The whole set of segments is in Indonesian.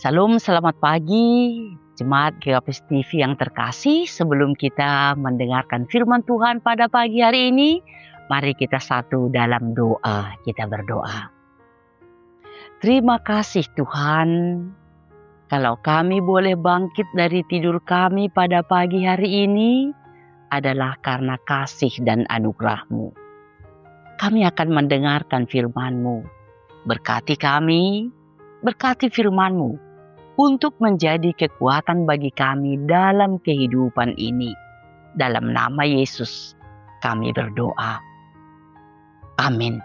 Salam, selamat pagi, Jemaat GKPS TV yang terkasih. Sebelum kita mendengarkan firman Tuhan pada pagi hari ini, mari kita satu dalam doa. Kita berdoa. Terima kasih Tuhan, kalau kami boleh bangkit dari tidur kami pada pagi hari ini adalah karena kasih dan anugerah-Mu. Kami akan mendengarkan firman-Mu. Berkati kami, berkati firman-Mu untuk menjadi kekuatan bagi kami dalam kehidupan ini. Dalam nama Yesus kami berdoa. Amin.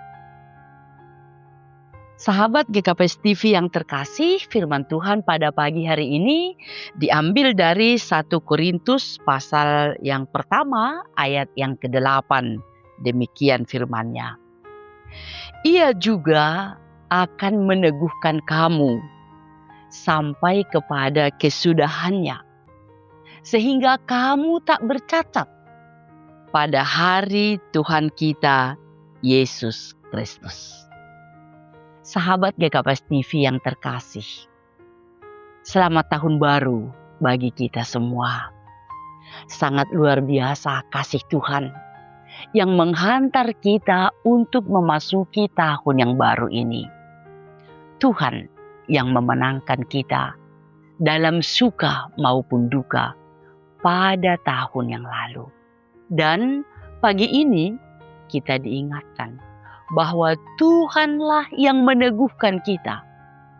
Sahabat GKPS TV yang terkasih, firman Tuhan pada pagi hari ini diambil dari 1 Korintus pasal yang pertama ayat yang ke-8. Demikian firman-Nya. Ia juga akan meneguhkan kamu sampai kepada kesudahannya, sehingga kamu tak bercacat pada hari Tuhan kita Yesus Kristus. Sahabat GKPS TV yang terkasih, selamat tahun baru bagi kita semua. Sangat luar biasa kasih Tuhan yang menghantar kita untuk memasuki tahun yang baru ini. Tuhan yang memenangkan kita dalam suka maupun duka pada tahun yang lalu. Dan pagi ini kita diingatkan bahwa Tuhanlah yang meneguhkan kita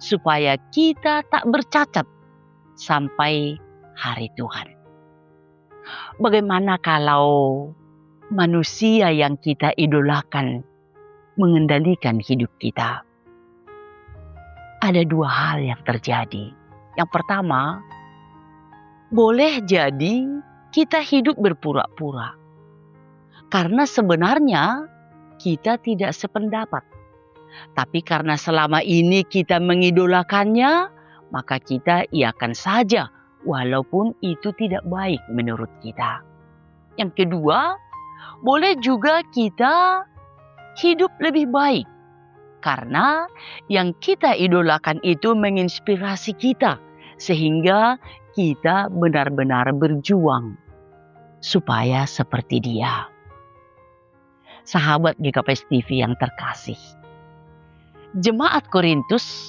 supaya kita tak bercacat sampai hari Tuhan. Bagaimana kalau manusia yang kita idolakan mengendalikan hidup kita? Ada dua hal yang terjadi. Yang pertama, boleh jadi kita hidup berpura-pura. Karena sebenarnya kita tidak sependapat. Tapi karena selama ini kita mengidolakannya, maka kita iakan saja walaupun itu tidak baik menurut kita. Yang kedua, boleh juga kita hidup lebih baik. Karena yang kita idolakan itu menginspirasi kita, sehingga kita benar-benar berjuang supaya seperti Dia. Sahabat GKPS TV yang terkasih, jemaat Korintus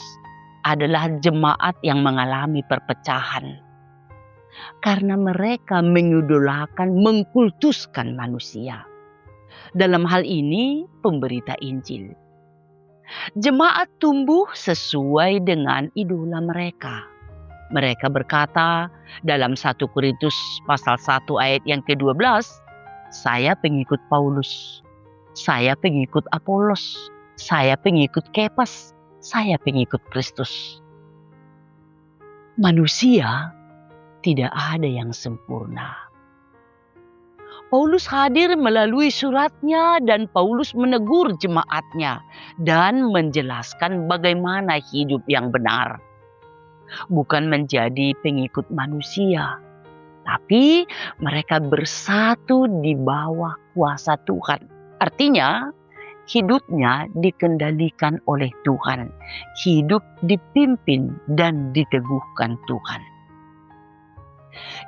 adalah jemaat yang mengalami perpecahan karena mereka mengidolakan, mengkultuskan manusia. Dalam hal ini, pemberita Injil. Jemaat tumbuh sesuai dengan idola mereka. Mereka berkata dalam 1 Korintus pasal 1 ayat yang ke-12, saya pengikut Paulus, saya pengikut Apolos, saya pengikut Kefas, saya pengikut Kristus. Manusia tidak ada yang sempurna. Paulus hadir melalui suratnya dan Paulus menegur jemaatnya dan menjelaskan bagaimana hidup yang benar. Bukan menjadi pengikut manusia, tapi mereka bersatu di bawah kuasa Tuhan. Artinya, hidupnya dikendalikan oleh Tuhan. Hidup dipimpin dan diteguhkan Tuhan.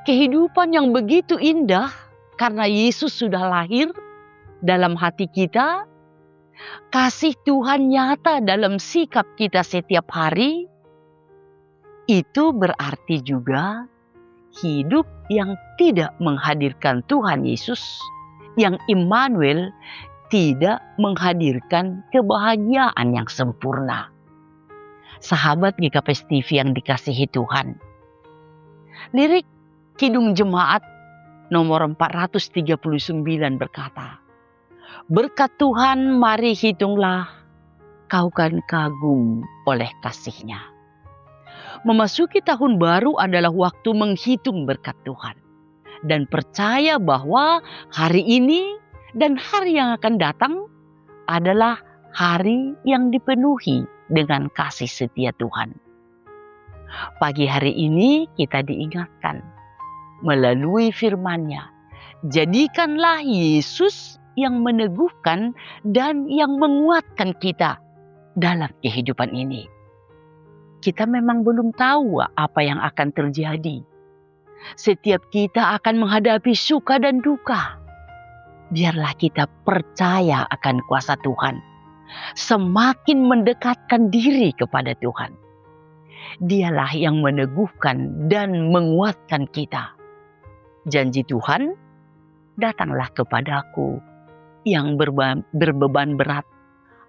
Kehidupan yang begitu indah karena Yesus sudah lahir dalam hati kita. Kasih Tuhan nyata dalam sikap kita setiap hari. Itu berarti juga hidup yang tidak menghadirkan Tuhan Yesus, yang Immanuel, tidak menghadirkan kebahagiaan yang sempurna. Sahabat GKPS TV yang dikasihi Tuhan, lirik Kidung Jemaat nomor 439 berkata, berkat Tuhan mari hitunglah, kau kan kagum oleh kasih-Nya. Memasuki tahun baru adalah waktu menghitung berkat Tuhan. Dan percaya bahwa hari ini dan hari yang akan datang adalah hari yang dipenuhi dengan kasih setia Tuhan. Pagi hari ini kita diingatkan melalui firman-Nya, jadikanlah Yesus yang meneguhkan dan yang menguatkan kita dalam kehidupan ini. Kita memang belum tahu apa yang akan terjadi. Setiap kita akan menghadapi suka dan duka. Biarlah kita percaya akan kuasa Tuhan. Semakin mendekatkan diri kepada Tuhan. Dialah yang meneguhkan dan menguatkan kita. Janji Tuhan, datanglah kepadaku yang berbeban berat.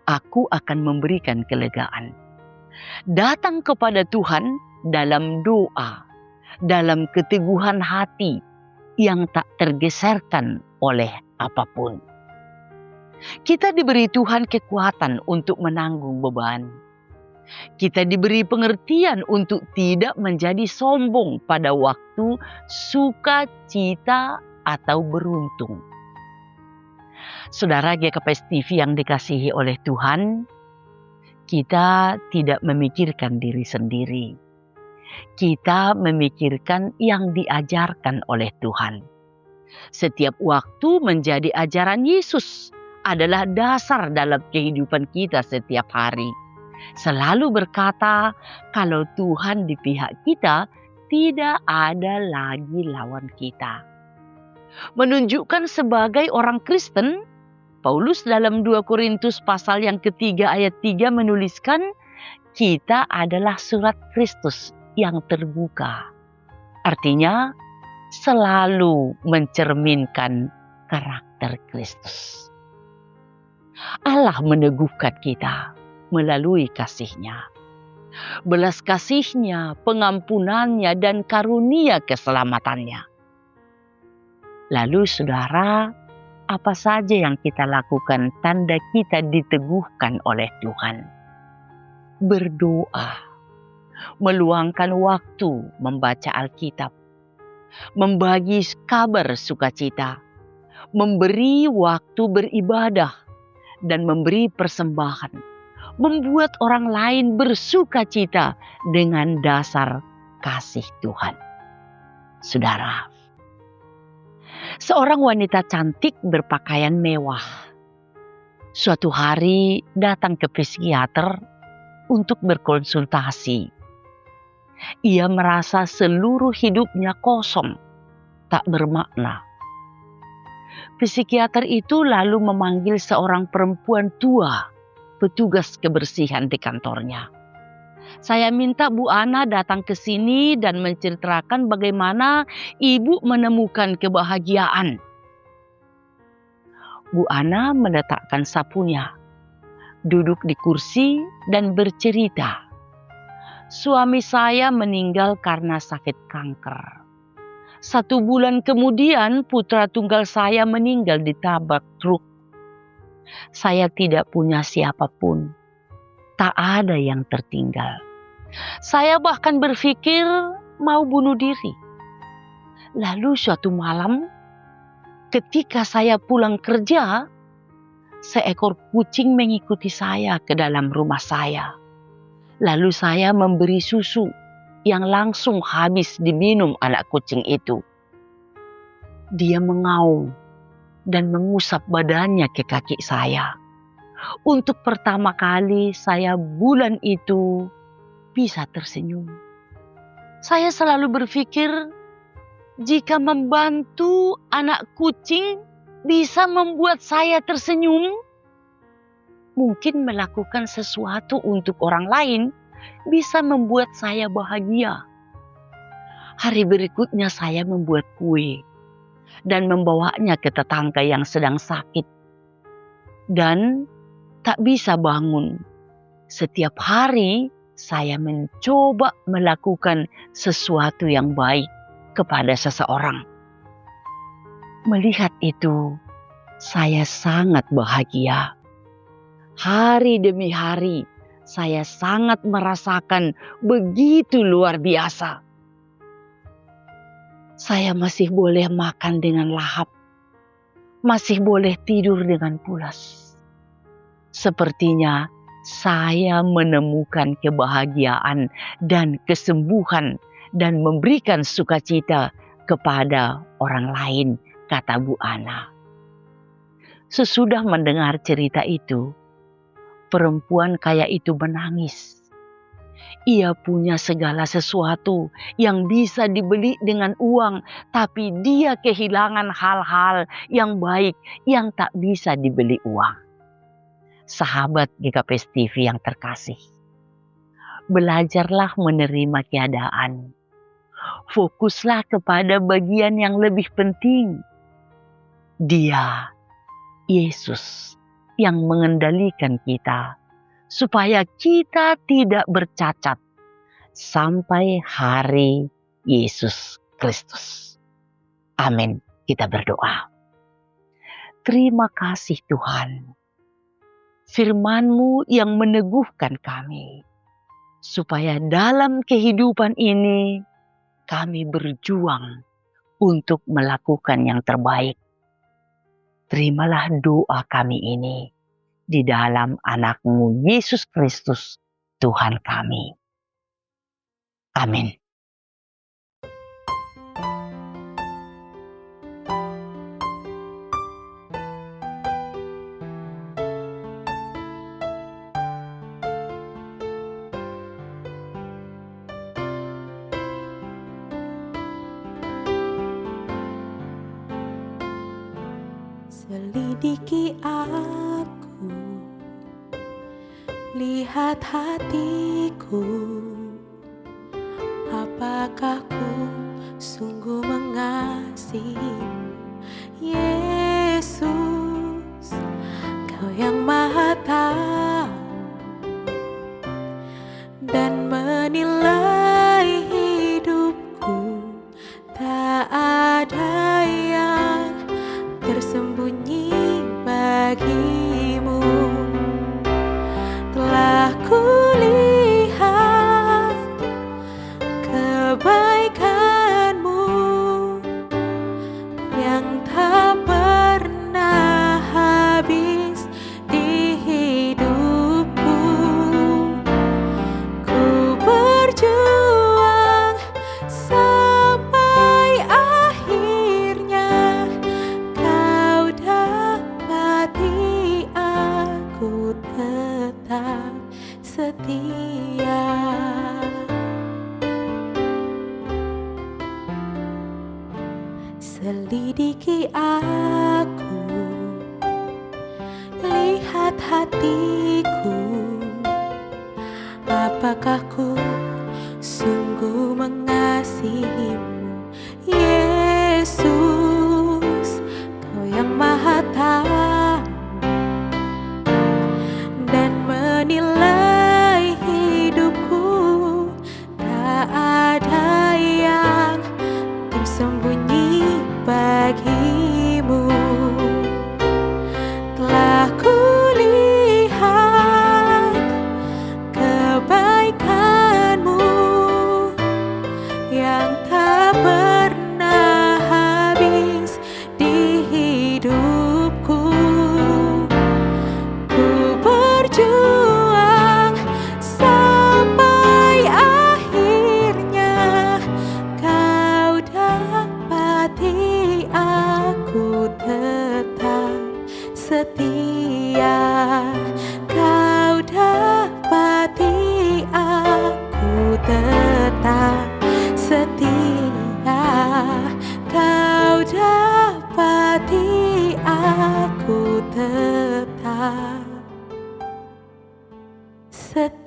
Aku akan memberikan kelegaan. Datang kepada Tuhan dalam doa, dalam keteguhan hati yang tak tergeserkan oleh apapun. Kita diberi Tuhan kekuatan untuk menanggung beban. Kita diberi pengertian untuk tidak menjadi sombong pada waktu sukacita atau beruntung. Saudara GKPS TV yang dikasihi oleh Tuhan, kita tidak memikirkan diri sendiri. Kita memikirkan yang diajarkan oleh Tuhan. Setiap waktu menjadi ajaran Yesus adalah dasar dalam kehidupan kita setiap hari. Selalu berkata, kalau Tuhan di pihak kita, tidak ada lagi lawan kita. Menunjukkan sebagai orang Kristen, Paulus dalam 2 Korintus pasal yang ketiga ayat 3 menuliskan, kita adalah surat Kristus yang terbuka. Artinya, selalu mencerminkan karakter Kristus. Allah meneguhkan kita melalui kasih-Nya. Belas kasih-Nya, pengampunannya, dan karunia keselamatannya. Lalu saudara, apa saja yang kita lakukan tanda kita diteguhkan oleh Tuhan? Berdoa, meluangkan waktu membaca Alkitab, membagi kabar sukacita, memberi waktu beribadah, dan memberi persembahan, membuat orang lain bersukacita dengan dasar kasih Tuhan. Saudara, seorang wanita cantik berpakaian mewah suatu hari datang ke psikiater untuk berkonsultasi. Ia merasa seluruh hidupnya kosong, tak bermakna. Psikiater itu lalu memanggil seorang perempuan tua, petugas kebersihan di kantornya. Saya minta Bu Ana datang ke sini dan menceritakan bagaimana ibu menemukan kebahagiaan. Bu Ana meletakkan sapunya, duduk di kursi dan bercerita. Suami saya meninggal karena sakit kanker. 1 bulan kemudian putra tunggal saya meninggal ditabrak truk. Saya tidak punya siapapun. Tak ada yang tertinggal. Saya bahkan berpikir mau bunuh diri. Lalu suatu malam ketika saya pulang kerja, seekor kucing mengikuti saya ke dalam rumah saya. Lalu saya memberi susu yang langsung habis diminum anak kucing itu. Dia mengaum dan mengusap badannya ke kaki saya. Untuk pertama kali saya bulan itu bisa tersenyum. Saya selalu berpikir, jika membantu anak kucing bisa membuat saya tersenyum, mungkin melakukan sesuatu untuk orang lain bisa membuat saya bahagia. Hari berikutnya saya membuat kue dan membawanya ke tetangga yang sedang sakit dan tak bisa bangun. Setiap hari saya mencoba melakukan sesuatu yang baik kepada seseorang. Melihat itu, saya sangat bahagia. Hari demi hari, saya sangat merasakan begitu luar biasa. Saya masih boleh makan dengan lahap, masih boleh tidur dengan pulas. Sepertinya saya menemukan kebahagiaan dan kesembuhan dan memberikan sukacita kepada orang lain, kata Bu Ana. Sesudah mendengar cerita itu, perempuan kaya itu menangis. Ia punya segala sesuatu yang bisa dibeli dengan uang, tapi dia kehilangan hal-hal yang baik yang tak bisa dibeli uang. Sahabat GKPS TV yang terkasih, belajarlah menerima keadaan. Fokuslah kepada bagian yang lebih penting. Dia, Yesus, yang mengendalikan kita, supaya kita tidak bercacat sampai hari Yesus Kristus. Amin. Kita berdoa. Terima kasih Tuhan. Firman-Mu yang meneguhkan kami, supaya dalam kehidupan ini kami berjuang untuk melakukan yang terbaik. Terimalah doa kami ini di dalam anak-Mu Yesus Kristus, Tuhan kami. Amin. Selidiki aku, lihat hatiku, apakah ku sungguh mengasihimu, Yesus, Kau yang Maha Tahu dan menilai hidupku, tak ada yang tersembunyi bagimu. Telah kulihat kebaikan-Mu yang tak pernah habis di hidupku. Ku berjuang sampai akhirnya Kau dapati aku tetap setia. Selidiki aku, lihat hatiku, apakah ku sungguh mengasihimu, Yesus, Kau yang Maha Tahu dan menilai hidupku, tak ada yang tersembunyi bagimu. Telah kulihat kebaikan-Mu yang tak pernah habis di hidupku. Ku berjuang sampai akhirnya Kau dapati aku tetap setia. Kau dapati aku tetap setia. Kau dapati aku tetap setia.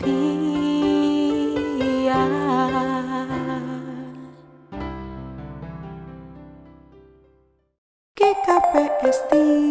GKPS TV.